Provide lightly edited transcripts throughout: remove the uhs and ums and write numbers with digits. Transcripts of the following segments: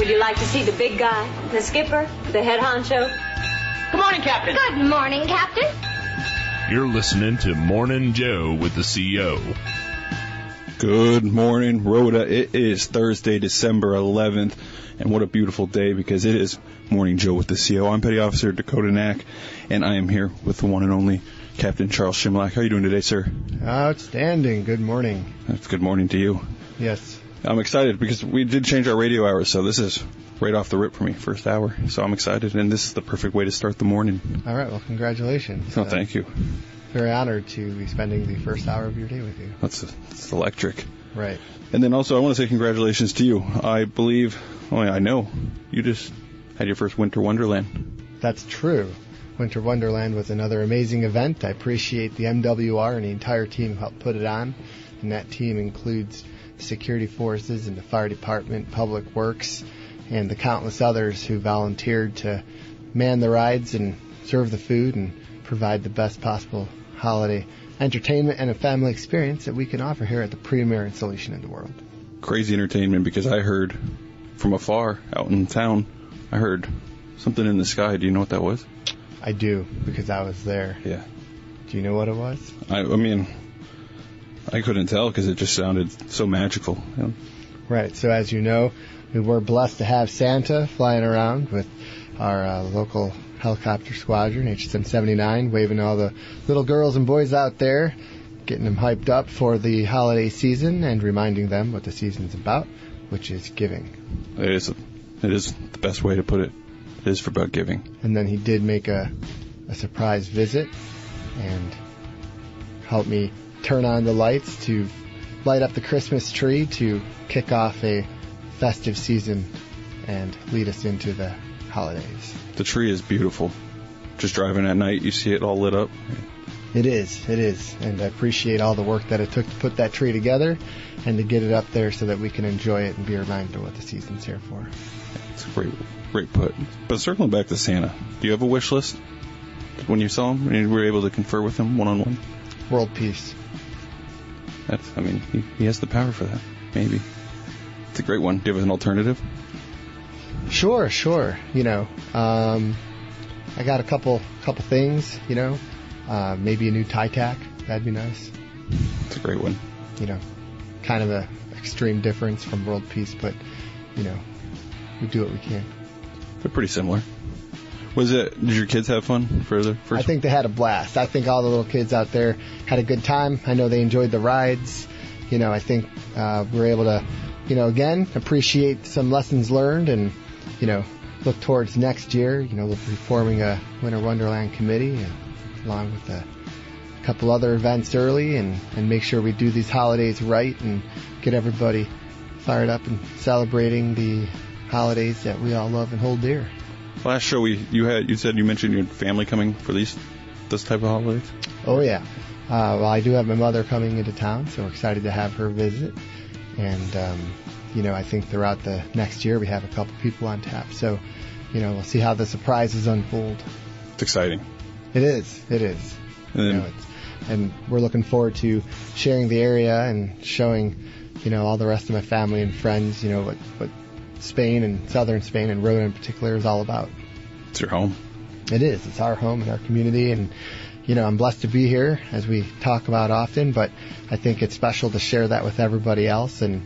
Would you like to see the big guy, the skipper, the head honcho? Good morning, Captain. Good morning, Captain. You're listening to Morning Joe with the CO. Good morning, Rota. It is Thursday, December 11th, and what a beautiful day because it is Morning Joe with the CO. I'm Petty Officer Dakota Nack, and I am here with the one and only Captain Charles Chmielak. How are you doing today, sir? Outstanding. Good morning. That's good morning to you. Yes. I'm excited because we did change our radio hours, so this is right off the rip for me, first hour. So I'm excited, and this is the perfect way to start the morning. All right. Well, congratulations. Oh, thank you. Very honored to be spending the first hour of your day with you. That's electric. Right. And then also I want to say congratulations to you. I know, you just had your first Winter Wonderland. That's true. Winter Wonderland was another amazing event. I appreciate the MWR and the entire team who helped put it on. And that team includes security forces and the fire department, public works, and the countless others who volunteered to man the rides and serve the food and provide the best possible holiday entertainment and a family experience that we can offer here at the premier installation in the world. Crazy entertainment, because I heard from afar out in town, I heard something in the sky. Do you know what that was? I do, because I was there. Yeah. Do you know what it was? I mean, I couldn't tell because it just sounded so magical. You know? Right. So as you know, we were blessed to have Santa flying around with our local helicopter squadron, HSM 79, waving all the little girls and boys out there, getting them hyped up for the holiday season and reminding them what the season's about, which is giving. It is the best way to put it. It is about giving. And then he did make a surprise visit and helped me turn on the lights to light up the Christmas tree to kick off a festive season and lead us into the holidays. The tree is beautiful. Just driving at night, you see it all lit up. It is. And I appreciate all the work that it took to put that tree together and to get it up there so that we can enjoy it and be reminded of what the season's here for. It's a great put. But circling back to Santa, do you have a wish list when you saw him and you were able to confer with him one-on-one? World peace. He has the power for that, maybe. It's a great one. Do you have an alternative? Sure. You know, I got a couple things, you know. Maybe a new tie tack. That'd be nice. It's a great one. You know, kind of a extreme difference from world peace, but, you know, we do what we can. They're pretty similar. Did your kids have fun for the first? I think they had a blast. I think all the little kids out there had a good time. I know they enjoyed the rides. You know, I think we were able to, you know, again, appreciate some lessons learned and, you know, look towards next year. You know, we'll be forming a Winter Wonderland committee along with a couple other events early and make sure we do these holidays right and get everybody fired up and celebrating the holidays that we all love and hold dear. Last show you said you mentioned your family coming for this type of holidays? Oh, yeah. Well, I do have my mother coming into town, so we're excited to have her visit. And, you know, I think throughout the next year we have a couple people on tap. So, you know, we'll see how the surprises unfold. It's exciting. It is. And we're looking forward to sharing the area and showing, you know, all the rest of my family and friends, you know, what Spain and southern Spain and Rota in particular is all about. It's your home. It is. It's our home and our community. And, you know, I'm blessed to be here, as we talk about often, but I think it's special to share that with everybody else and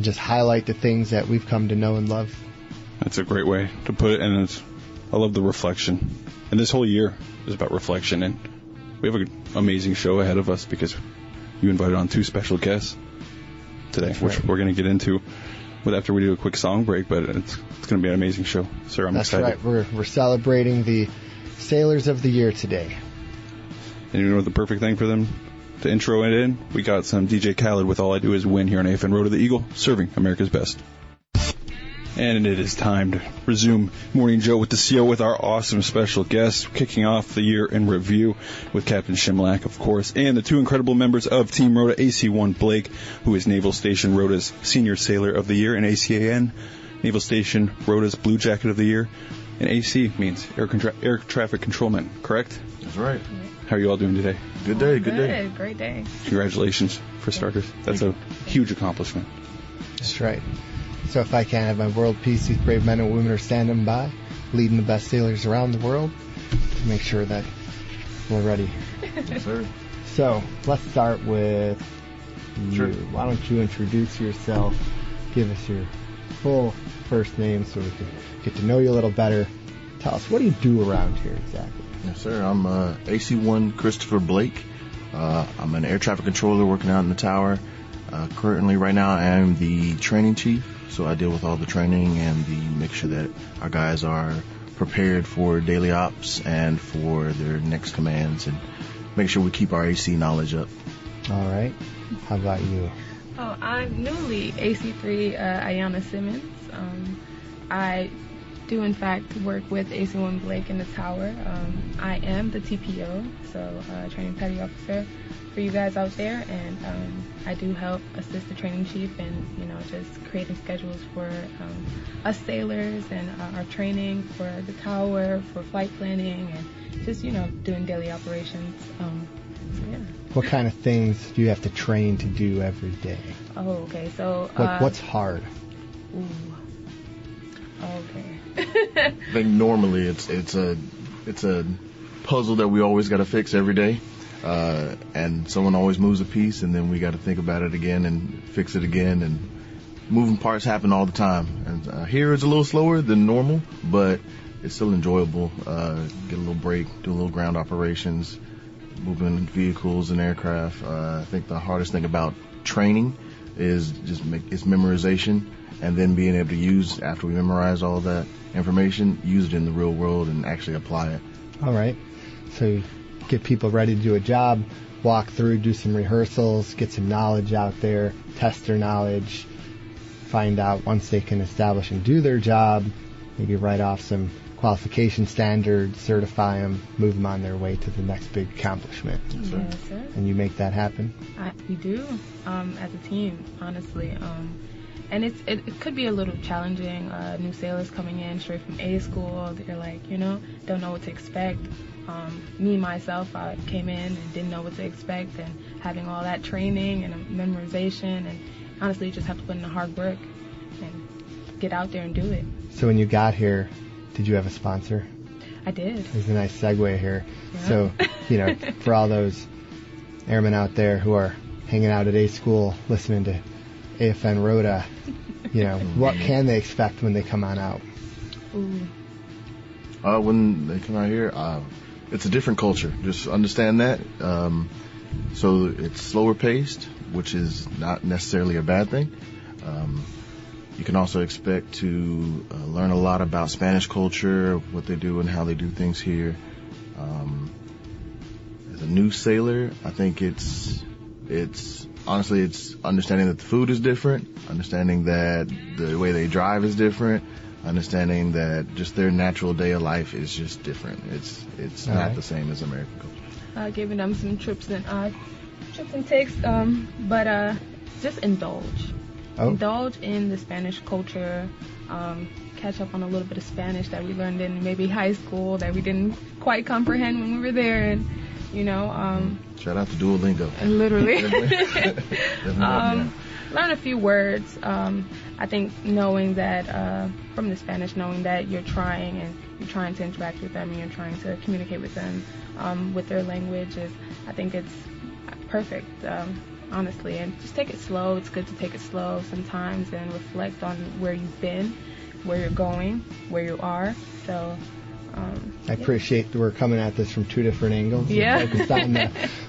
just highlight the things that we've come to know and love. That's a great way to put it, and I love the reflection. And this whole year is about reflection, and we have an amazing show ahead of us because you invited on two special guests today, which we're going to get into after we do a quick song break, but it's going to be an amazing show. Sir, I'm excited. That's right. We're celebrating the Sailors of the Year today. And you know the perfect thing for them to intro it in? We got some DJ Khaled with All I Do Is Win here on AFN Rota, the Eagle, serving America's best. And it is time to resume Morning Joe with the CO with our awesome special guests, kicking off the year in review with Captain Chmielak, of course, and the two incredible members of Team Rota, AC-1 Blake, who is Naval Station Rota's Senior Sailor of the Year, and ACAN, Naval Station Rota's Blue Jacket of the Year, and AC means Air Traffic Controlman, correct? That's right. How are you all doing today? Good day, good day. Great day. Congratulations, for starters. That's a huge accomplishment. That's right. So if I can't have my world peace, these brave men and women are standing by, leading the best sailors around the world to make sure that we're ready. Yes, sir. So let's start with you. Sure. Why don't you introduce yourself, give us your full first name so we can get to know you a little better. Tell us, what do you do around here exactly? Yes, sir. I'm AC-1 Christopher Blake. I'm an air traffic controller working out in the tower. Currently, right now, I am the training chief, so I deal with all the training and make sure that our guys are prepared for daily ops and for their next commands, and make sure we keep our AC knowledge up. All right. How about you? Oh, I'm newly AC3 Ayanna Simmons. I do, in fact, work with AC-1 Blake in the tower. I am the TPO, so Training Petty Officer for you guys out there, and I do help assist the training chief in, just creating schedules for us sailors and our training for the tower, for flight planning, and just, doing daily operations. So, yeah. What kind of things do you have to train to do every day? Oh, okay. So What's hard? Ooh. Okay. I think normally it's a puzzle that we always got to fix every day, and someone always moves a piece, and then we got to think about it again and fix it again, and moving parts happen all the time. And here it's a little slower than normal, but it's still enjoyable. Get a little break, do a little ground operations, moving vehicles and aircraft. I think the hardest thing about training is it's memorization, and then being able to use, after we memorize all that information, use it in the real world and actually apply it. All right. So you get people ready to do a job, walk through, do some rehearsals, get some knowledge out there, test their knowledge, find out once they can establish and do their job, maybe write off some qualification standards, certify them, move them on their way to the next big accomplishment. Yes, sir. And you make that happen? We do, as a team, honestly. And it could be a little challenging. New sailors coming in straight from A school, they're like, don't know what to expect. Me, myself, I came in and didn't know what to expect, and having all that training and memorization, and honestly, you just have to put in the hard work and get out there and do it. So when you got here, did you have a sponsor? I did. There's a nice segue here. Yeah. So, for all those airmen out there who are hanging out at A school listening to AFN Rota, what can they expect when they come on out? Ooh. When they come out here, it's a different culture. Just understand that. So it's slower paced, which is not necessarily a bad thing. You can also expect to learn a lot about Spanish culture, what they do and how they do things here. As a new sailor, I think it's honestly, it's understanding that the food is different, understanding that the way they drive is different, understanding that just their natural day of life is just different. It's not the same as American culture. Giving them some trips and takes, but just indulge. Oh. Indulge in the Spanish culture, catch up on a little bit of Spanish that we learned in maybe high school that we didn't quite comprehend when we were there, and shout out to Duolingo. Literally. Learn a few words. I think knowing that from the Spanish, knowing that you're trying to interact with them and you're trying to communicate with them with their language I think it's perfect. Honestly, and just take it slow. It's good to take it slow sometimes and reflect on where you've been, where you're going, where you are. So I appreciate that we're coming at this from two different angles. Yeah. You're focused on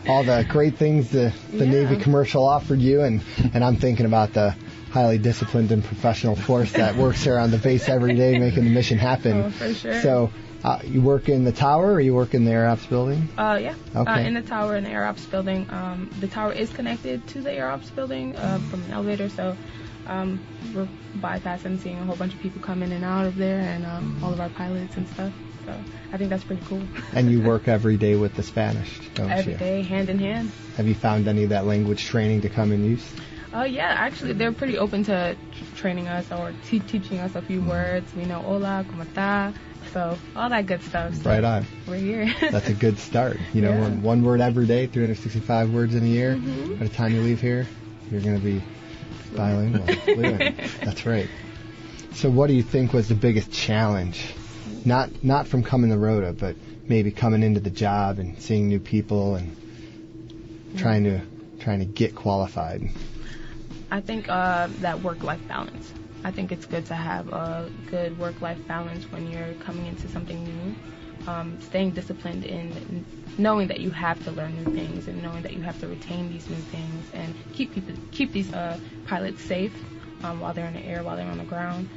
all the great things the Navy commercial offered you, and I'm thinking about the highly disciplined and professional force that works there on the base every day making the mission happen. Oh, for sure. So you work in the tower, or you work in the Air Ops building? Yeah. Okay. In the tower, in the Air Ops building. The tower is connected to the Air Ops building from an elevator, so we're bypassing, seeing a whole bunch of people come in and out of there, and all of our pilots and stuff. So I think that's pretty cool. And you work every day with the Spanish, don't Every you? day, hand in hand. Have you found any of that language training to come in use? Yeah, actually, they're pretty open to training us or teaching us a few words. We know hola, como está, so all that good stuff. So Right on. We're here. That's a good start. Yeah. One word every day, 365 words in a year. Mm-hmm. By the time you leave here, you're going to be bilingual, fluent. That's right. So what do you think was the biggest challenge? Not from coming to Rota, but maybe coming into the job and seeing new people and trying to get qualified. I think that work-life balance. I think it's good to have a good work-life balance when you're coming into something new. Staying disciplined in knowing that you have to learn new things and knowing that you have to retain these new things and keep these pilots safe while they're in the air, while they're on the ground.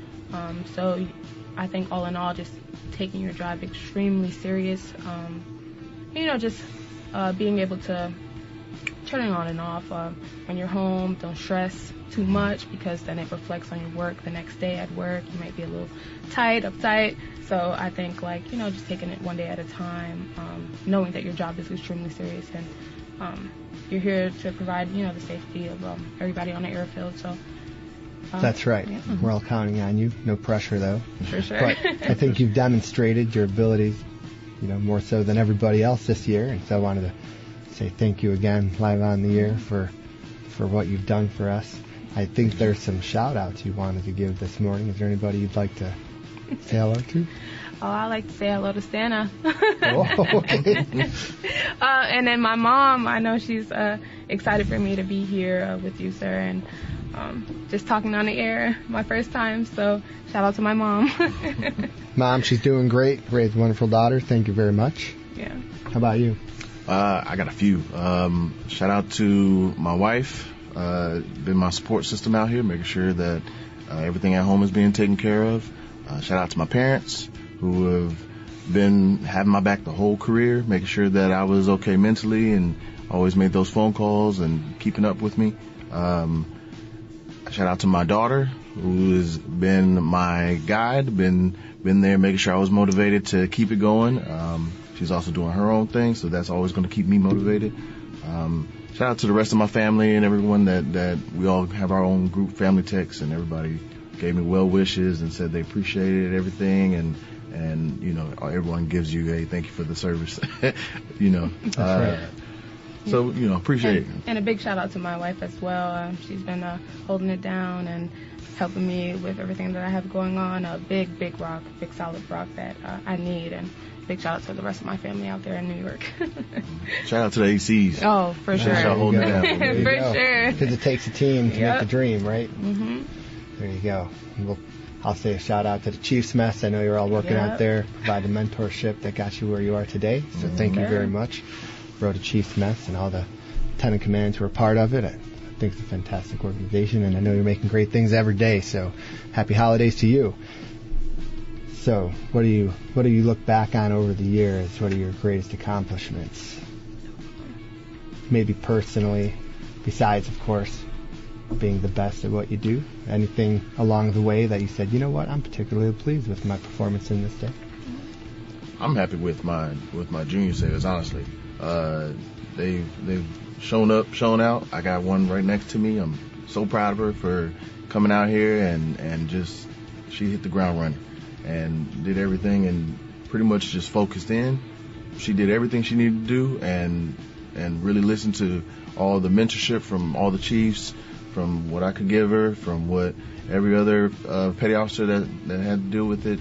So I think all in all, just taking your job extremely serious. Just being able to turn it on and off when you're home. Don't stress too much because then it reflects on your work the next day at work. You might be a little uptight. So I think just taking it one day at a time, knowing that your job is extremely serious and you're here to provide, the safety of everybody on the airfield. So that's right. Yeah. We're all counting on you. No pressure though. For sure. But I think you've demonstrated your abilities, more so than everybody else this year. And so I wanted to say thank you again live on the air for what you've done for us. I think there's some shout outs you wanted to give this morning. Is there anybody you'd like to say hello to? Oh, I like to say hello to Santa. Oh, okay. And then my mom, I know she's excited for me to be here with you, sir, and just talking on the air, my first time, so shout out to my mom. Mom, she's doing great. Raised a wonderful daughter. Thank you very much. Yeah. How about you? I got a few. Shout out to my wife. Been my support system out here, making sure that everything at home is being taken care of. Shout out to my parents who have been having my back the whole career, making sure that I was okay mentally and always made those phone calls and keeping up with me. Shout out to my daughter who has been my guide, been there making sure I was motivated to keep it going. She's also doing her own thing, so that's always going to keep me motivated. Shout out to the rest of my family and everyone that we all have our own group family texts, and everybody gave me well wishes and said they appreciated everything, and everyone gives you a thank you for the service. That's right. So appreciate it. And a big shout out to my wife as well. She's been holding it down and helping me with everything that I have going on. A big rock, big solid rock that I need, and big shout out to the rest of my family out there in New York. Shout out to the ACs. Oh, for sure. Y'all holding it down. For sure. Because it takes a team to make the dream, right? Mm-hmm. There you go. I'll say a shout out to the Chiefs Mess. I know you're all working out there, provide the mentorship that got you where you are today. So thank you very much. Rota Chiefs Mess and all the lieutenant commands who are part of it. I think it's a fantastic organization, and I know you're making great things every day. So happy holidays to you. So what do you look back on over the years? What are your greatest accomplishments? Maybe personally, besides, of course, being the best at what you do. Anything along the way that you said, you know what, I'm particularly pleased with my performance in this day? I'm happy with my junior sailors, honestly. They've shown up, shown out. I got one right next to me. I'm so proud of her for coming out here and just, she hit the ground running and did everything and pretty much just focused in. She did everything she needed to do and really listened to all the mentorship from all the chiefs, from what I could give her, from what every other petty officer that had to deal with it.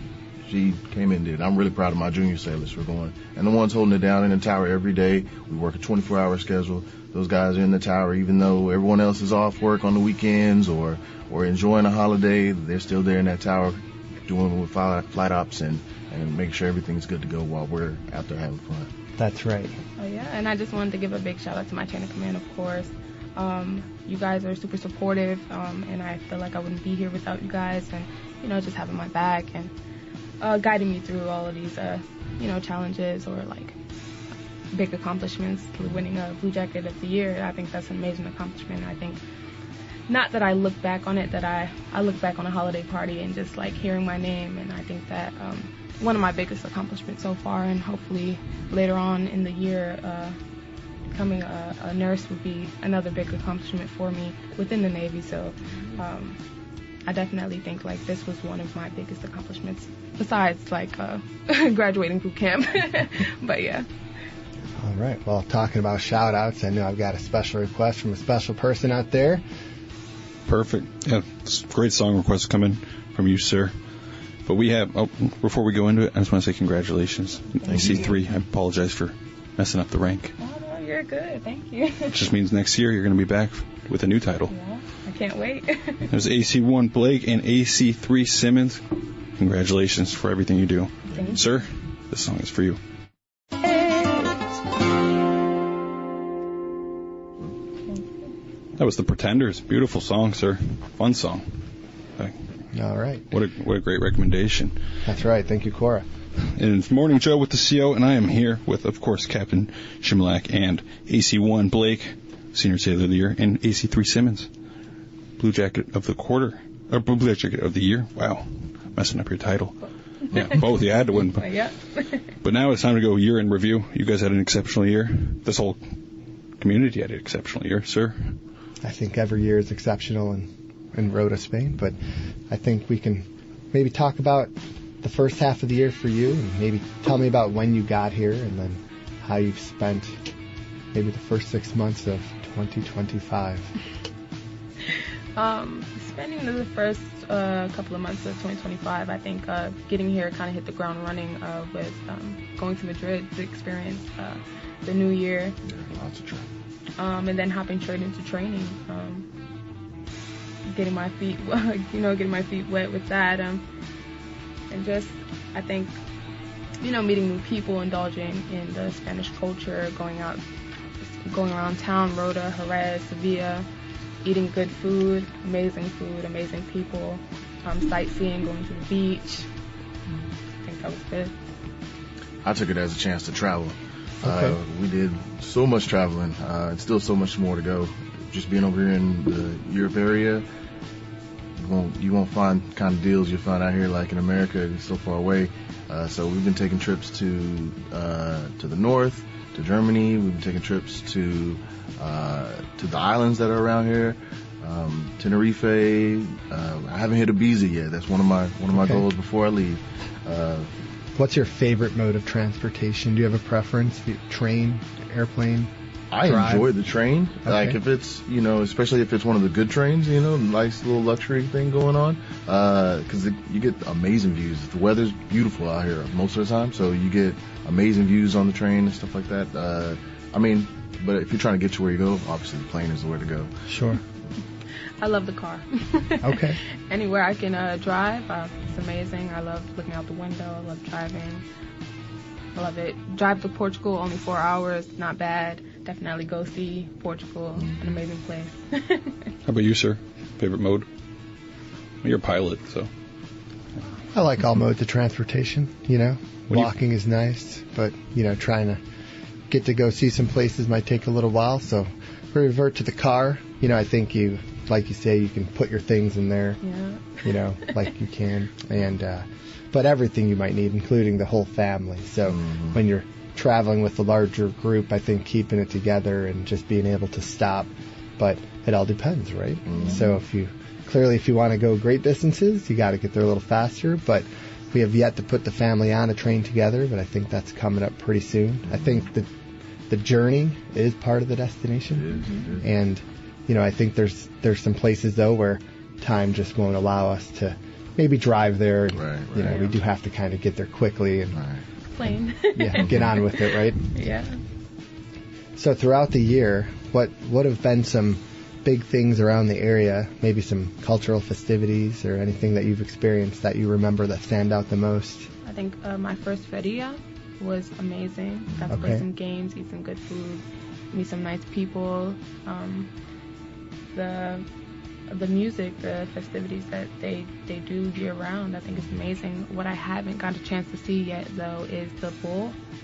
She came in and did. I'm really proud of my junior sailors for going. And the ones holding it down in the tower every day. We work a 24-hour schedule. Those guys are in the tower even though everyone else is off work on the weekends or enjoying a holiday. They're still there in that tower doing with flight ops and making sure everything's good to go while we're out there having fun. That's right. Oh, yeah. And I just wanted to give a big shout out to my chain of command, of course. You guys are super supportive, and I feel like I wouldn't be here without you guys and, just having my back and guiding me through all of these, challenges or, big accomplishments, winning a Blue Jacket of the Year. I think that's an amazing accomplishment. I think not that I look back on it, that I look back on a holiday party and just, hearing my name, and I think that one of my biggest accomplishments so far, and hopefully later on in the year, becoming a nurse would be another big accomplishment for me within the Navy. So I definitely think this was one of my biggest accomplishments besides graduating boot camp. But yeah. All right. Well, talking about shout outs, I know I've got a special request from a special person out there. Perfect. Yeah, great song requests come in from you, sir. But we have, before we go into it, I just want to say congratulations. AC3, I apologize for messing up the rank. Oh, no, you're good. Thank you. It just means next year you're going to be back with a new title. Yeah, I can't wait. There's AC1 Blake and AC3 Simmons. Congratulations for everything you do. Thank you. Sir, this song is for you. That was The Pretenders. Beautiful song, sir. Fun song. All right. What a great recommendation. That's right. Thank you, Cora. And it's Morning Joe with the CO, and I am here with, of course, Captain Chmielak and AC1 Blake, Senior Sailor of the Year, and AC3 Simmons, Blue Jacket of the Quarter, or Blue Jacket of the Year. Wow, messing up your title. Yeah, both. You had to win. Yeah. But now it's time to go year in review. You guys had an exceptional year. This whole community had an exceptional year, sir. I think every year is exceptional in Rota, Spain, but I think we can maybe talk about the first half of the year for you, and maybe tell me about when you got here, and then how you've spent maybe the first 6 months of 2025. Spending the first couple of months of 2025, I think getting here kind of hit the ground running with going to Madrid to experience the new year. Yeah, lots of travel. And then hopping straight into training, getting my feet wet with that, and just, I think, meeting new people, indulging in the Spanish culture, going around town, Rota, Jerez, Sevilla, eating good food, amazing people, sightseeing, going to the beach. I think that was good. I took it as a chance to travel. Okay. We did so much traveling, and still so much more to go. Just being over here in the Europe area, you won't find kind of deals you'll find out here like in America. It's so far away. So we've been taking trips to the north, to Germany. We've been taking trips to the islands that are around here, Tenerife. I haven't hit Ibiza yet. That's one of my goals before I leave. What's your favorite mode of transportation? Do you have a preference? Train, airplane? I drive? enjoy the train. Okay. Like if it's, especially if it's one of the good trains, nice little luxury thing going on. Cause you get amazing views. The weather's beautiful out here most of the time. So you get amazing views on the train and stuff like that. But if you're trying to get to where you go, obviously the plane is the way to go. Sure. I love the car. Okay. Anywhere I can drive, it's amazing. I love looking out the window. I love driving. I love it. Drive to Portugal, only 4 hours, not bad. Definitely go see Portugal, an amazing place. How about you, sir? Favorite mode? You're a pilot, so. I like all modes of transportation, Walking is nice, but, trying to get to go see some places might take a little while, so we revert to the car. I think like you say, you can put your things in there, like you can, but everything you might need, including the whole family. So when you're traveling with a larger group, I think keeping it together and just being able to stop, but it all depends, right? So if you want to go great distances, you got to get there a little faster, but we have yet to put the family on a train together, but I think that's coming up pretty soon. I think that the journey is part of the destination, and I think there's some places though where time just won't allow us to maybe drive there. And, Right. We do have to kind of get there quickly and Plane. get on with it, right? Yeah. So throughout the year, what have been some big things around the area? Maybe some cultural festivities or anything that you've experienced that you remember that stand out the most? I think my first feria was amazing. Got to play some games, eat some good food, meet some nice people. The music, the festivities that they do year round, I think is amazing. What I haven't got a chance to see yet though is the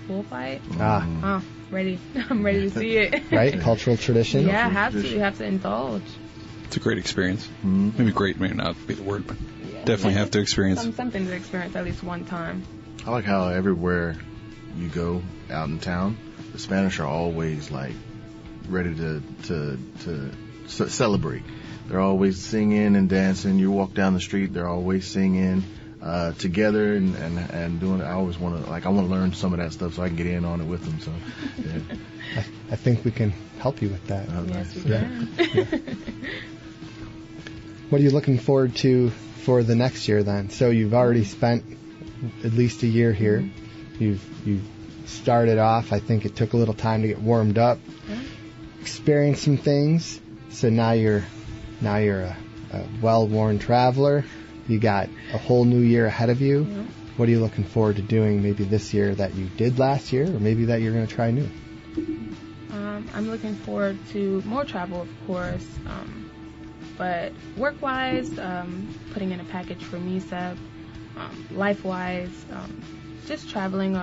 bullfight. I'm ready to see it. Right, cultural tradition. Yeah, you have to indulge. It's a great experience. Maybe great may not be the word, but definitely have to experience. Something to experience at least one time. I like how everywhere you go out in town, the Spanish are always like ready to celebrate. They're always singing and dancing. You walk down the street, they're always singing together and doing. I always want to learn some of that stuff so I can get in on it with them. So, yeah. I think we can help you with that. Yes, we can. What are you looking forward to for the next year then? So you've already spent at least a year here. You've started off, I think it took a little time to get warmed up, experienced some things. So now you're a well-worn traveler. You got a whole new year ahead of you. Yeah. What are you looking forward to doing maybe this year that you did last year, or maybe that you're going to try new? I'm looking forward to more travel, of course, but work-wise, putting in a package for MESEP, life-wise, just traveling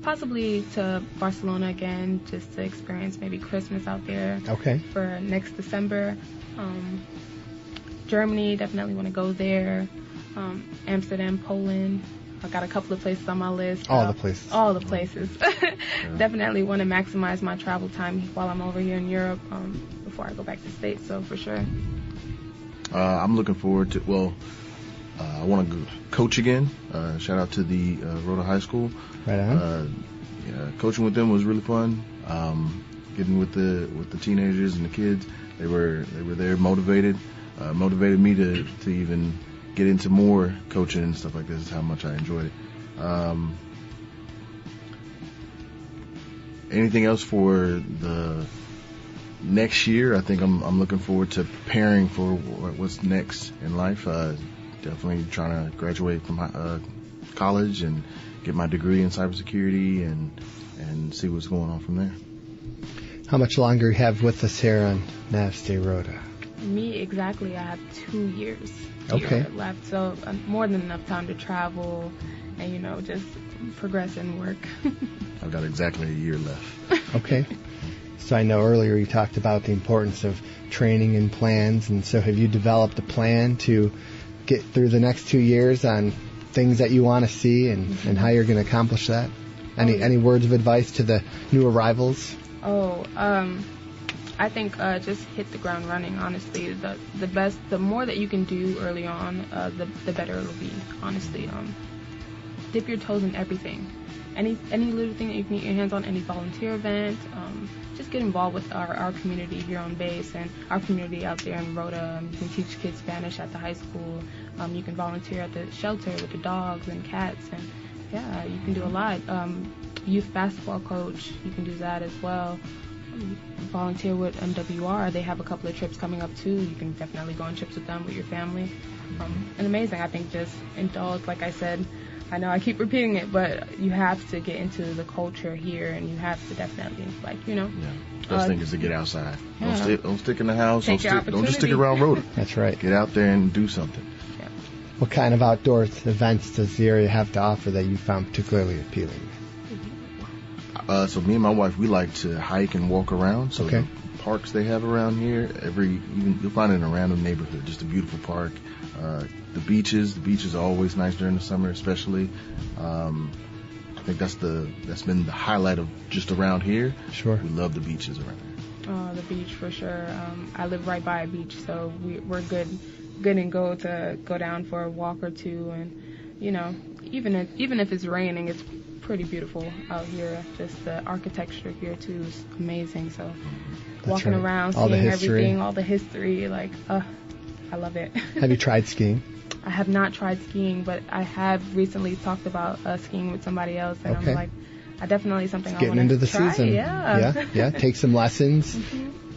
possibly to Barcelona again, just to experience maybe Christmas out there. Okay. For next December. Germany, definitely want to go there. Amsterdam, Poland. I got a couple of places on my list. All the places. All the places. Definitely want to maximize my travel time while I'm over here in Europe before I go back to the States, so for sure. I'm looking forward to, I want to coach again. Shout out to the Rota High School. Right on. Coaching with them was really fun. Getting with the teenagers and the kids, they were there, motivated me to even get into more coaching and stuff like this. Is how much I enjoyed it. Anything else for the next year? I think I'm looking forward to preparing for what's next in life. Definitely trying to graduate from college and get my degree in cybersecurity and see what's going on from there. How much longer you have with us here on NAVSTA Rota? Me, exactly. I have 2 years Okay. left, so more than enough time to travel and, just progress and work. I've got exactly a year left. Okay. So I know earlier you talked about the importance of training and plans, and so have you developed a plan to get through the next 2 years on things that you want to see and how you're going to accomplish that? Any words of advice to the new arrivals? I think just hit the ground running, honestly. The more that you can do early on, the better it'll be, honestly. Dip your toes in everything. Any little thing that you can get your hands on, any volunteer event, just get involved with our community here on base and our community out there in Rota. You can teach kids Spanish at the high school. You can volunteer at the shelter with the dogs and cats, and yeah, you can do a lot. Youth basketball coach, you can do that as well. Volunteer with MWR. They have a couple of trips coming up too. You can definitely go on trips with them, with your family. And amazing. I think just indulge, like I said. I know I keep repeating it, but you have to get into the culture here, and you have to definitely, Yeah. Best thing is to get outside. Yeah. Don't stick in the house. Take your Don't just stick around Rota. That's right. Get out there and do something. Yeah. What kind of outdoor events does the area have to offer that you found particularly appealing? So me and my wife, we like to hike and walk around. So Okay. the parks they have around here, you'll find it in a random neighborhood, just a beautiful park. The beaches are always nice during the summer, especially. I think that's been the highlight of just around here. Sure. We love the beaches around here. The beach for sure. I live right by a beach, so we're good and go to go down for a walk or two, and even if it's raining, it's pretty beautiful out here. Just the architecture here too is amazing. So walking right. around, All the seeing history. everything, all the history, I love it. Have you tried skiing? I have not tried skiing, but I have recently talked about skiing with somebody else, and Okay. I'm like, I definitely something Getting I want into to the try. season. Yeah. Take some lessons.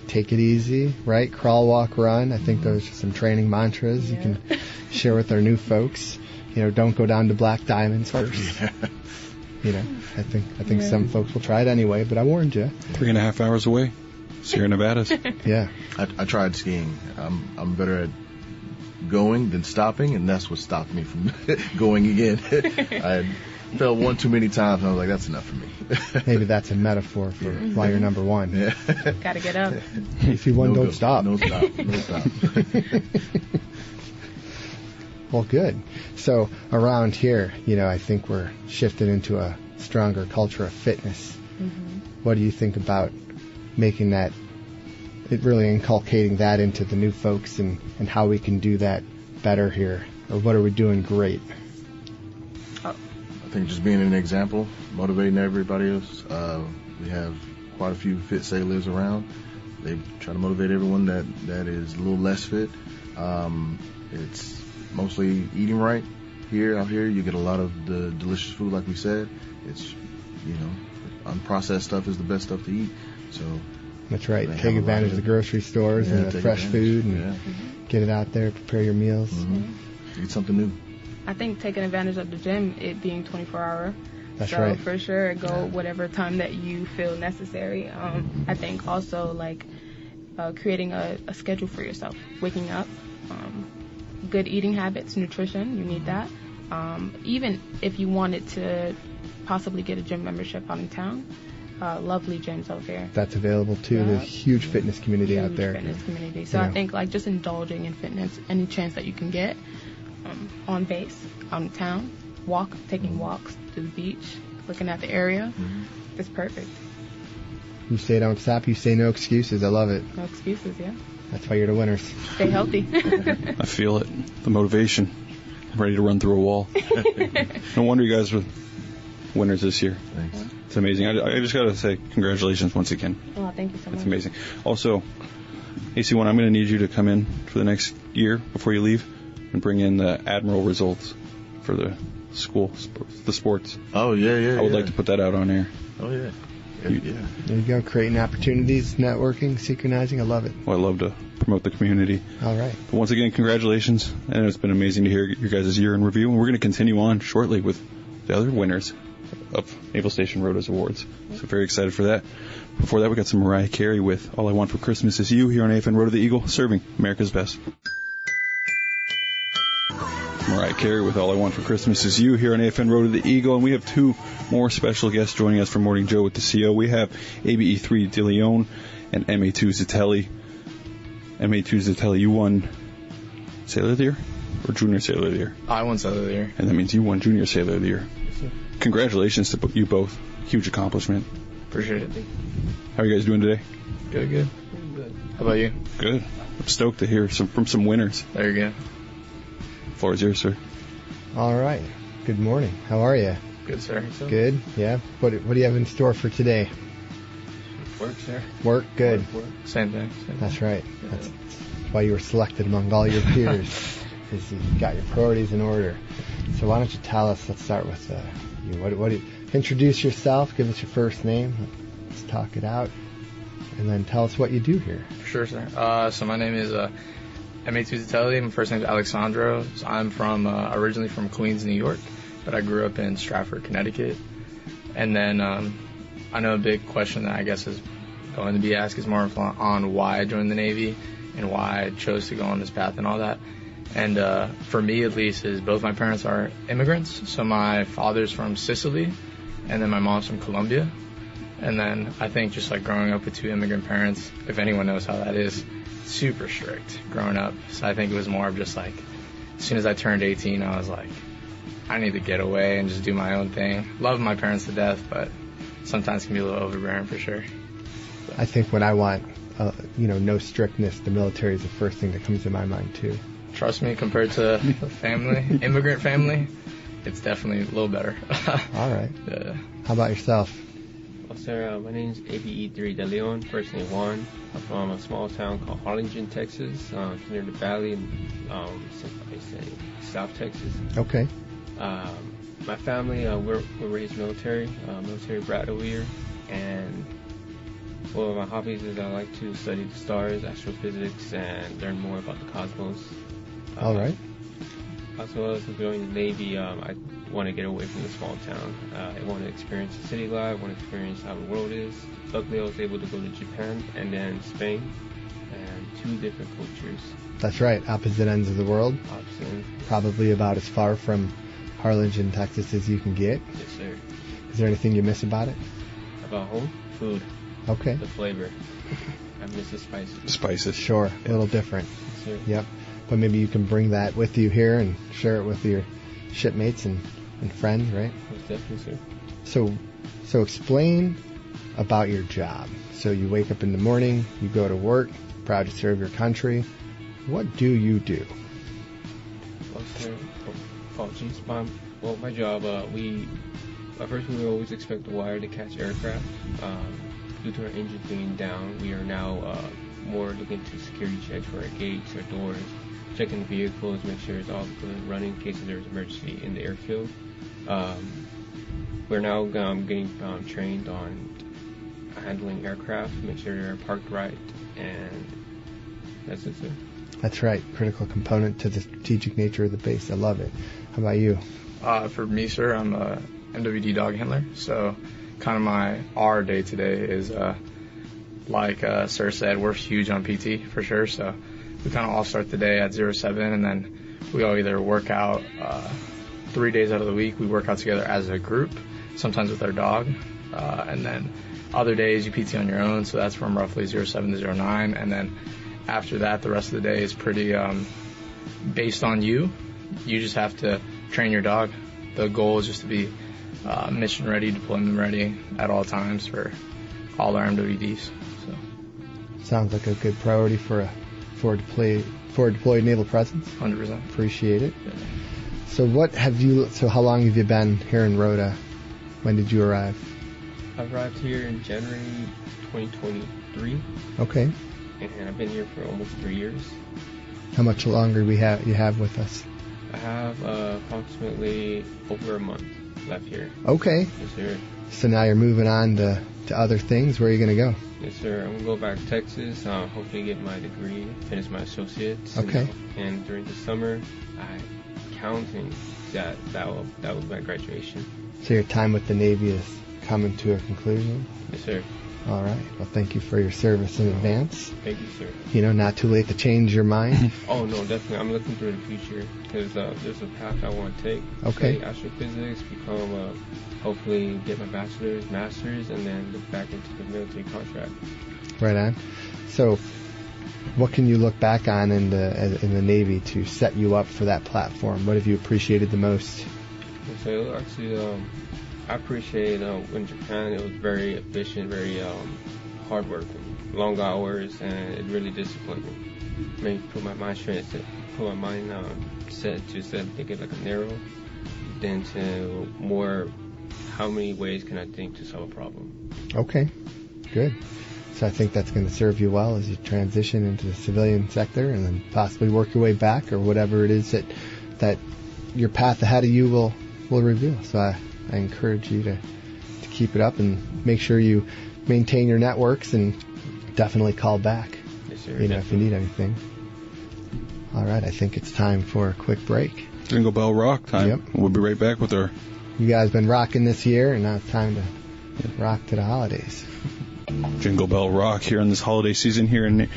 Take it easy, right? Crawl, walk, run. I think those are some training mantras you can share with our new folks. Don't go down to Black Diamonds first. I think some folks will try it anyway, but I warned you. 3.5 hours away. Sierra Nevadas. Yeah. I tried skiing. I'm better at going than stopping, and that's what stopped me from going again. I fell one too many times, and I was like, that's enough for me. Maybe that's a metaphor for why you're number one. Yeah. Gotta get up. If you won, No don't go. stop. No stop. No stop. Well, good. So around here, I think we're shifted into a stronger culture of fitness. What do you think about making that, really inculcating that into the new folks and how we can do that better here? Or what are we doing great? I think just being an example, motivating everybody else. We have quite a few fit sailors around. They try to motivate everyone that is a little less fit. It's mostly eating right out here. You get a lot of the delicious food, like we said. It's, unprocessed stuff is the best stuff to eat. So that's right. Take advantage of the grocery stores and the fresh food and get it out there, prepare your meals. Eat something new. I think taking advantage of the gym, it being 24-hour. That's so right. For sure, go whatever time that you feel necessary. I think also creating a schedule for yourself, waking up, good eating habits, nutrition, you need that. Even if you wanted to possibly get a gym membership out in town, lovely gyms out there. That's available too. There's a huge fitness community out there. Fitness community. So I think just indulging in fitness any chance that you can get, on base, out in town, taking walks to the beach, looking at the area, it's perfect. You say don't stop, you say no excuses. I love it. No excuses, yeah. That's why you're the winners. Stay healthy. I feel it. The motivation. I'm ready to run through a wall. No wonder you guys were winners this year. Thanks. It's amazing. I just got to say congratulations once again. Oh, thank you so much. It's amazing. Also, AC1, I'm going to need you to come in for the next year before you leave and bring in the Admiral results for the school, the sports. Oh, yeah. I would like to put that out on air. Oh, yeah. There you go. Creating opportunities, networking, synchronizing. I love it. Well, I love to promote the community. All right. But once again, congratulations. And it's been amazing to hear your guys' year in review. And we're going to continue on shortly with the other winners of Naval Station Rota's awards. So very excited for that. Before that, we got some Mariah Carey with All I Want for Christmas Is You here on AFN Rota the Eagle, serving America's best. Mariah Carey with All I Want for Christmas Is You here on AFN Rota the Eagle. And we have two more special guests joining us for Morning Joe with the CO. We have ABE3 De Leon and MA2 Zitelli. MA2 Zitelli, you won Sailor of the Year or Junior Sailor of the Year? I won Sailor of the Year. And that means you won Junior Sailor of the Year. Congratulations to you both. Huge accomplishment. Appreciate it. How are you guys doing today? Good. How about you? Good. I'm stoked to hear from some winners. There you go. Floor is yours, sir. All right. Good morning. How are you? Good, sir. So, Good. Yeah. What do you have in store for today? work, sir. Work. Good. Work. Same thing. That's right. That's why you were selected among all your peers, because you got your priorities in order. So why don't you tell us? Let's start with you. What do you introduce yourself? Give us your first name. Let's talk it out, and then tell us what you do here. Sure, sir. So my name is MA2 Zitelli. My first name is Alexandro. So I'm from originally from Queens, New York, but I grew up in Stratford, Connecticut. And then I know a big question that I guess is going to be asked is more on why I joined the Navy and why I chose to go on this path and all that. And for me, at least, is both my parents are immigrants. So my father's from Sicily, and then my mom's from Colombia. And then I think just like growing up with two immigrant parents, if anyone knows how that is, super strict growing up. So I think it was more of just like, as soon as I turned 18, I was like, I need to get away and just do my own thing. Love my parents to death, but sometimes can be a little overbearing for sure. I think when I want, no strictness, the military is the first thing that comes to my mind too. Trust me, compared to family, immigrant family, it's definitely a little better. All right. Yeah. How about yourself? Well, sir, my name is ABE3 De Leon, first name Juan. I'm from a small town called Harlingen, Texas, near the valley in South Texas. Okay. My family, we're raised military brat over here, and one of my hobbies is I like to study the stars, astrophysics, and learn more about the cosmos. All right. As well as joining the Navy, I want to get away from the small town. I want to experience the city life, I want to experience how the world is. Luckily, I was able to go to Japan and then Spain, and two different cultures. That's right. Opposite ends of the world. Opposite ends. Probably about as far from Harlingen, Texas as you can get. Yes, sir. Is there anything you miss about it? About home? Food. Okay. The flavor. I miss the spices. Spices. Sure. A little different. Yes, sir. Yep. But maybe you can bring that with you here and share it with your shipmates and friends, right? Most definitely, So sir. explain about your job. So you wake up in the morning, you go to work, proud to serve your country. What do you do? Well, sir, my job, at first we would always expect the wire to catch aircraft. Due to our engine being down, we are now more looking to security checks for our gates, our doors, checking the vehicles, make sure it's all good, running in case there's emergency in the airfield. We're now getting trained on handling aircraft, make sure they're parked right, and that's it, sir. That's right. Critical component to the strategic nature of the base. I love it. How about you? For me, sir, I'm a MWD dog handler. So kind of our day today is, like Sir said, we're huge on PT for sure. So we kind of all start the day at 07, and then we all either work out 3 days out of the week. We work out together as a group, sometimes with our dog. And then other days you PT on your own. So that's from roughly 07 to 09. And then after that, the rest of the day is pretty based on you. You just have to train your dog. The goal is just to be mission ready, deployment ready at all times for all our MWDs. So. Sounds like a good priority for a forward deployed naval presence. 100%. Appreciate it. Yeah. So how long have you been here in Rota? When did you arrive? I arrived here in January 2023. Okay. And I've been here for almost 3 years. How much longer you have with us? I have approximately over a month left here. Okay. Yes, sir. So now you're moving on to other things. Where are you going to go? Yes, sir. I'm going to go back to Texas, hopefully get my degree, finish my associates. Okay. And during the summer, I'm counting that will be my graduation. So your time with the Navy is coming to a conclusion? Yes, sir. All right. Well, thank you for your service in advance. Thank you, sir. You know, not too late to change your mind. Oh, no, definitely. I'm looking through the future because there's a path I want to take. Okay. Study astrophysics, become, hopefully get my bachelor's, master's, and then look back into the military contract. Right on. So what can you look back on in the Navy to set you up for that platform? What have you appreciated the most? So actually, I appreciate in Japan it was very efficient, very hardworking, long hours, and it really disciplined me. Made me put my mind set to think it like a narrow, then to more how many ways can I think to solve a problem. Okay, good. So I think that's going to serve you well as you transition into the civilian sector and then possibly work your way back or whatever it is that your path ahead of you will reveal. So I encourage you to keep it up and make sure you maintain your networks and definitely call back. Yes, sir, if you need anything. All right, I think it's time for a quick break. Jingle Bell Rock time. Yep. We'll be right back with our... You guys been rocking this year, and now it's time to rock to the holidays. Jingle Bell Rock here in this holiday season here in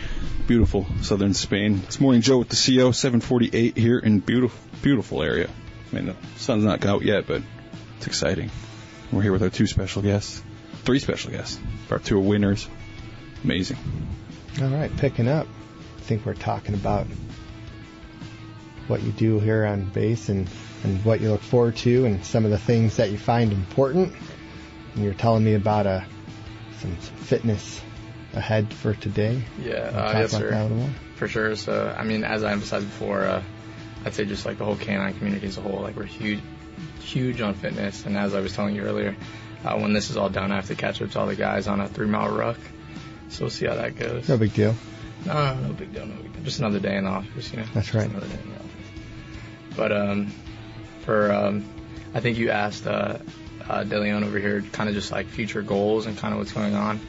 beautiful southern Spain. It's Morning Joe with the CO 748 here in beautiful area. I mean, the sun's not out yet, but it's exciting. We're here with our 3 special guests. Our 2 winners. Amazing. All right, picking up. I think we're talking about what you do here on base and what you look forward to and some of the things that you find important. And you're telling me about some fitness ahead for today. Yeah, yes, sir. For sure. So, I mean, as I emphasized before, I'd say just like the whole canine community as a whole, like we're huge on fitness. And as I was telling you earlier, when this is all done, I have to catch up to all the guys on a 3-mile ruck. So we'll see how that goes. No big deal. No big deal. Just another day in the office, That's right. Another day in the office. But I think you asked DeLeon over here kind of just like future goals and kind of what's going on.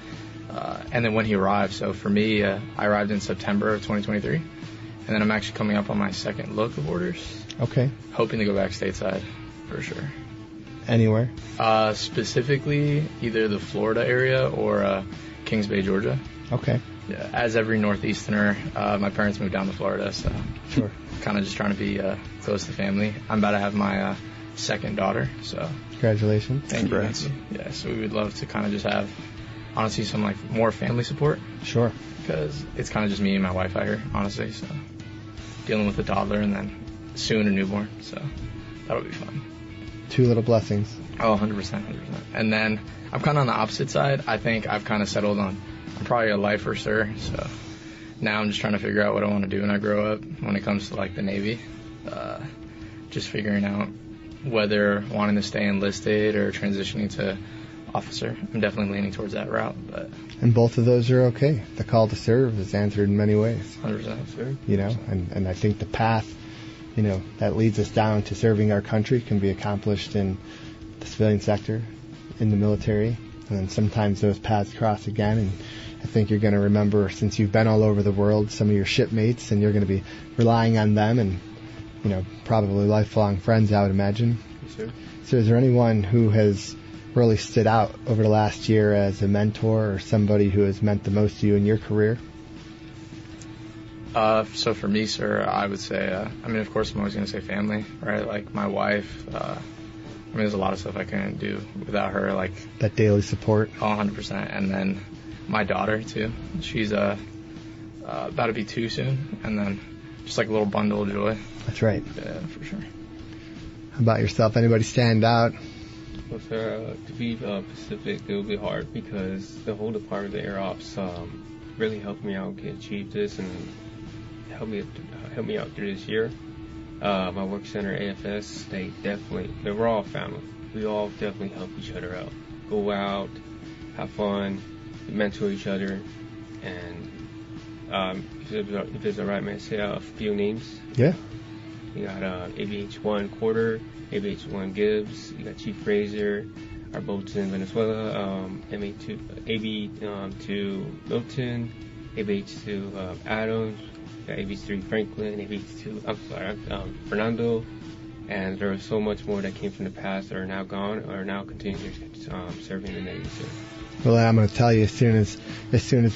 And then when he arrived. So for me, I arrived in September of 2023. And then I'm actually coming up on my second look of orders. Okay. Hoping to go back stateside for sure. Anywhere? Specifically, either the Florida area or Kings Bay, Georgia. Okay. Yeah, as every Northeasterner, my parents moved down to Florida, so sure. Kind of just trying to be close to family. I'm about to have my second daughter, so congratulations. Thank you. Yeah, so we would love to kind of just have, honestly, some like more family support. Sure. Because it's kind of just me and my wife out here, honestly. So dealing with a toddler and then soon a newborn, so that'll be fun. 2 little blessings. Oh, 100%. And then I'm kind of on the opposite side. I think I've kind of settled on, I'm probably a lifer, sir. So now I'm just trying to figure out what I want to do when I grow up when it comes to like the Navy. Just figuring out whether wanting to stay enlisted or transitioning to officer. I'm definitely leaning towards that route. But And both of those are okay. The call to serve is answered in many ways. 100%, sir. You know, and I think the path, you know, that leads us down to serving our country can be accomplished in the civilian sector, in the military, and then sometimes those paths cross again. And I think you're going to remember, since you've been all over the world, some of your shipmates, and you're going to be relying on them and, you know, probably lifelong friends, I would imagine. Yes, sir. So is there anyone who has really stood out over the last year as a mentor or somebody who has meant the most to you in your career? So for me, sir, I would say, I mean, of course, I'm always going to say family, right? Like my wife, I mean, there's a lot of stuff I couldn't do without her, like That daily support. 100%. And then my daughter, too. She's about to be 2 soon. And then just like a little bundle of joy. That's right. Yeah, for sure. How about yourself? Anybody stand out? Well, sir, to be specific, it will be hard because the whole department of Air Ops really helped me out achieve this and help me out through this year. My work center, AFS, we're all family. We all definitely help each other out. Go out, have fun, mentor each other, and if it's all right, may I say a few names? Yeah. We got ABH-1 Quarter, ABH-1 Gibbs, you got Chief Fraser, our boats in Venezuela, AB-2 Milton, ABH-2 Adams, got ABH-3 Franklin, ABH-2 Fernando, and there was so much more that came from the past that are now gone or now continue serving the Navy. So. Well, I'm going to tell you, as soon as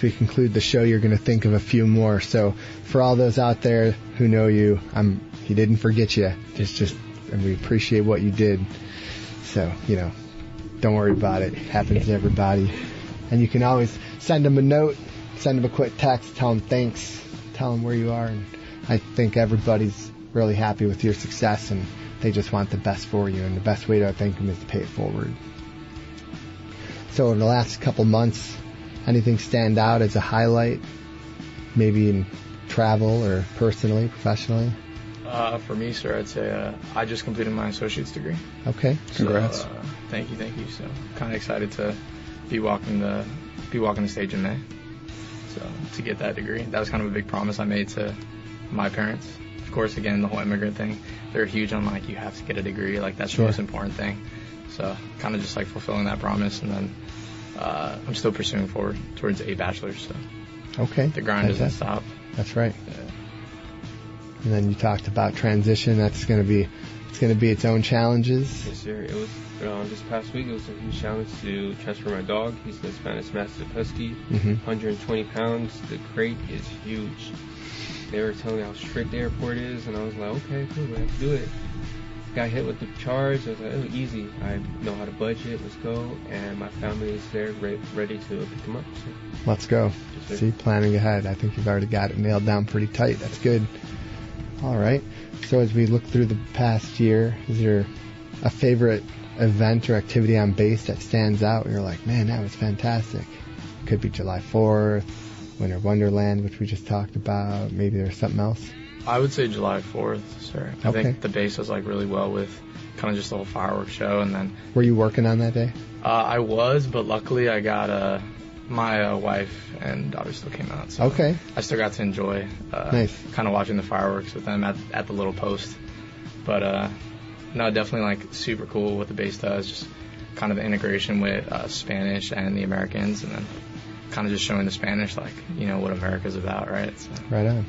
we conclude the show, you're going to think of a few more. So for all those out there who know you, he didn't forget you. And we appreciate what you did. So, you know, don't worry about it. It happens to everybody. And you can always send them a note, send them a quick text, tell them thanks, tell them where you are. And I think everybody's really happy with your success, and they just want the best for you. And the best way to thank them is to pay it forward. So in the last couple months, anything stand out as a highlight, maybe in travel or personally, professionally? For me, sir, I'd say I just completed my associate's degree. Okay, congrats. So, thank you. So kind of excited to be walking the stage in May. So to get that degree, that was kind of a big promise I made to my parents. Of course, again, the whole immigrant thing, they're huge on like you have to get a degree, like that's the most important thing. So kind of just like fulfilling that promise, and then I'm still pursuing forward towards a bachelor's. So okay, the grind doesn't stop. That's right. Yeah. And then you talked about transition. It's going to be its own challenges. Yes, sir. It was this past week. It was a huge challenge to transfer my dog. He's the Spanish Mastiff Husky, 120 pounds. The crate is huge. They were telling me how strict the airport is, and I was like, okay, cool, we have to do it. Got hit with the charge. I was like, oh, easy. I know how to budget. Let's go. And my family is there, ready to pick them up. So. Let's go. Yes, see, planning ahead. I think you've already got it nailed down pretty tight. That's good. All right. So as we look through the past year, is there a favorite event or activity on base that stands out? You're like, man, that was fantastic. Could be July 4th, Winter Wonderland, which we just talked about. Maybe there's something else. I would say July 4th, sir. I think the base was like really well with kind of just the whole fireworks show, and then. Were you working on that day? I was, but luckily I got my wife and daughter still came out. So okay. I still got to enjoy nice. Kind of watching the fireworks with them at the little post. But no, definitely like super cool what the base does. Just kind of the integration with Spanish and the Americans, and then kind of just showing the Spanish like what America's about, right? So. Right on.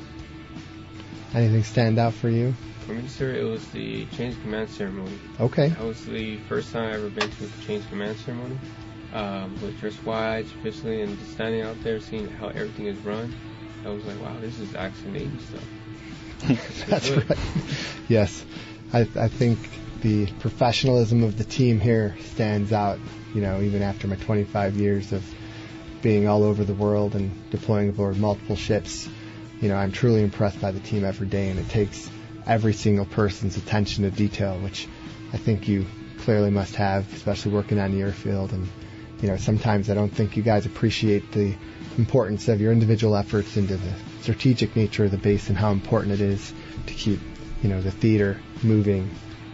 Anything stand out for you? For me, sir, it was the change of command ceremony. Okay. That was the first time I ever been to a change of command ceremony. With dress white, officially, and just standing out there, seeing how everything is run. I was like, wow, this is actually Navy stuff. That's right. Yes. I think the professionalism of the team here stands out, even after my 25 years of being all over the world and deploying aboard multiple ships. I'm truly impressed by the team every day, and it takes every single person's attention to detail, which I think you clearly must have, especially working on the airfield. And, sometimes I don't think you guys appreciate the importance of your individual efforts into the strategic nature of the base and how important it is to keep, the theater moving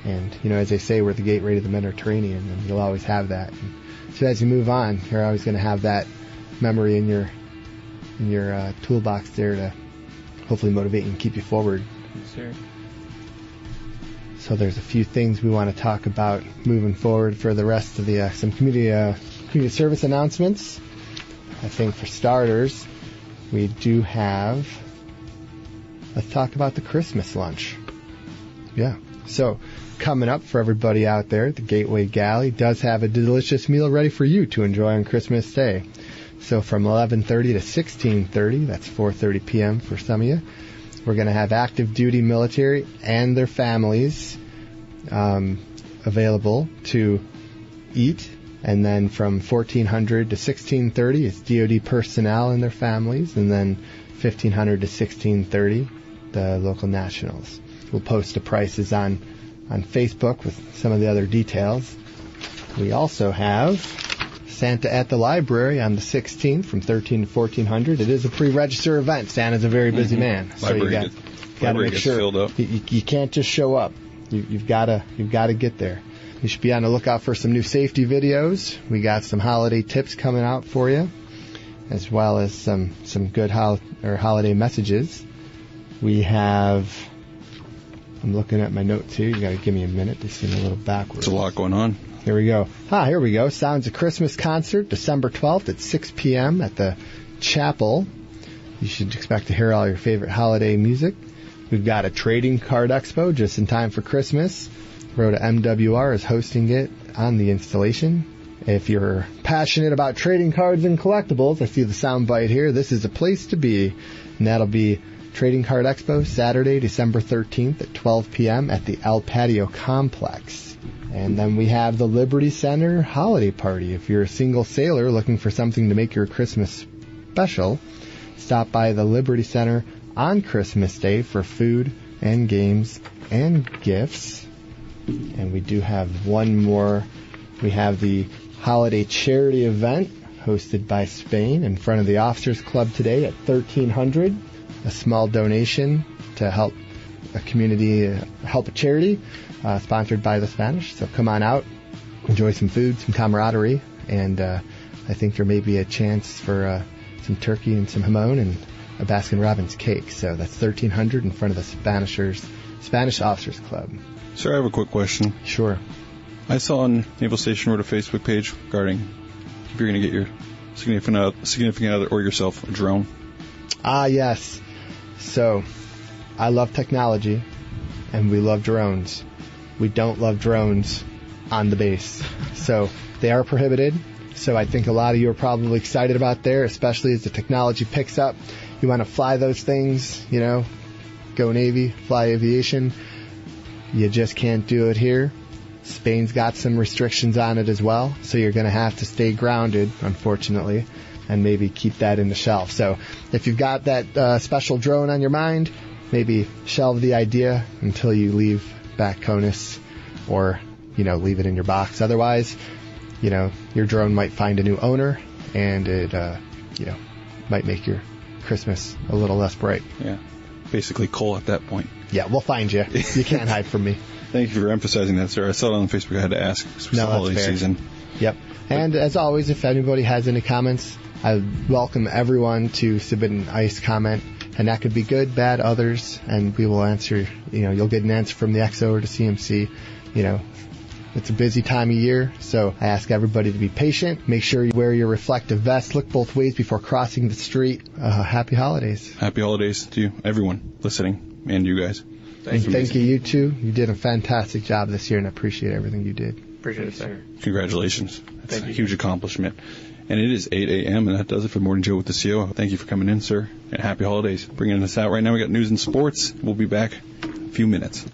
And, as they say, we're the gateway to the Mediterranean, and you'll always have that. And so as you move on, you're always going to have that memory in your toolbox there to hopefully motivate you and keep you forward. Yes, sir. So there's a few things we want to talk about moving forward for the rest of the some community service announcements. I think for starters, we do have. Let's talk about the Christmas lunch. Yeah. So coming up for everybody out there, the Gateway Galley does have a delicious meal ready for you to enjoy on Christmas Day. So from 11:30 to 16:30, that's 4:30 p.m. for some of you, we're going to have active duty military and their families available to eat. And then from 1400 to 16:30, it's DoD personnel and their families. And then 1500 to 16:30, the local nationals. We'll post the prices on Facebook with some of the other details. We also have Santa at the library on the 16th from 13 to 1400. It is a pre-register event. Santa's a very busy man, so you got to make sure filled up. You can't just show up. You've got to get there. You should be on the lookout for some new safety videos. We got some holiday tips coming out for you, as well as some good holiday messages. We have. I'm looking at my notes here. You got to give me a minute to see a little backwards. There's a lot going on. Here we go. Here we go. Sounds of Christmas concert, December 12th at 6 p.m. at the chapel. You should expect to hear all your favorite holiday music. We've got a trading card expo just in time for Christmas. Rota MWR is hosting it on the installation. If you're passionate about trading cards and collectibles, I see the soundbite here. This is a place to be, and that'll be Trading Card Expo, Saturday, December 13th at 12 p.m. at the El Patio Complex. And then we have the Liberty Center Holiday Party. If you're a single sailor looking for something to make your Christmas special, stop by the Liberty Center on Christmas Day for food and games and gifts. And we do have one more. We have the Holiday Charity Event hosted by Spain in front of the Officers Club today at 1300. A small donation to help a community, help a charity, sponsored by the Spanish. So come on out, enjoy some food, some camaraderie, and I think there may be a chance for some turkey and some jamon and a Baskin-Robbins cake. So that's 1300 in front of the Spanish Officers Club. Sir, I have a quick question. Sure. I saw on Naval Station Rota Facebook page regarding if you're going to get your significant other or yourself a drone. Yes. So, I love technology, and we love drones. We don't love drones on the base. So, they are prohibited. So, I think a lot of you are probably excited about there, especially as the technology picks up. You want to fly those things, go Navy, fly aviation. You just can't do it here. Spain's got some restrictions on it as well, so you're going to have to stay grounded, unfortunately, and maybe keep that in the shelf. So if you've got that special drone on your mind, maybe shelve the idea until you leave back CONUS or, leave it in your box. Otherwise, your drone might find a new owner and it, might make your Christmas a little less bright. Yeah. Basically coal at that point. Yeah, we'll find you. You can't hide from me. Thank you for emphasizing that, sir. I saw it on Facebook. I had to ask. It's the holiday season. Yep. And as always, if anybody has any comments, I welcome everyone to submit an ICE comment, and that could be good, bad, others, and we will answer. You'll get an answer from the XO or the CMC. It's a busy time of year, so I ask everybody to be patient. Make sure you wear your reflective vest. Look both ways before crossing the street. Happy holidays. Happy holidays to you, everyone listening, and you guys. Thank you, you too. You did a fantastic job this year, and I appreciate everything you did. Appreciate it, sir. Congratulations. That's a huge accomplishment. And it is 8 a.m., and that does it for Morning Joe with the CO. Thank you for coming in, sir, and happy holidays. Bringing us out right now, we got news and sports. We'll be back in a few minutes.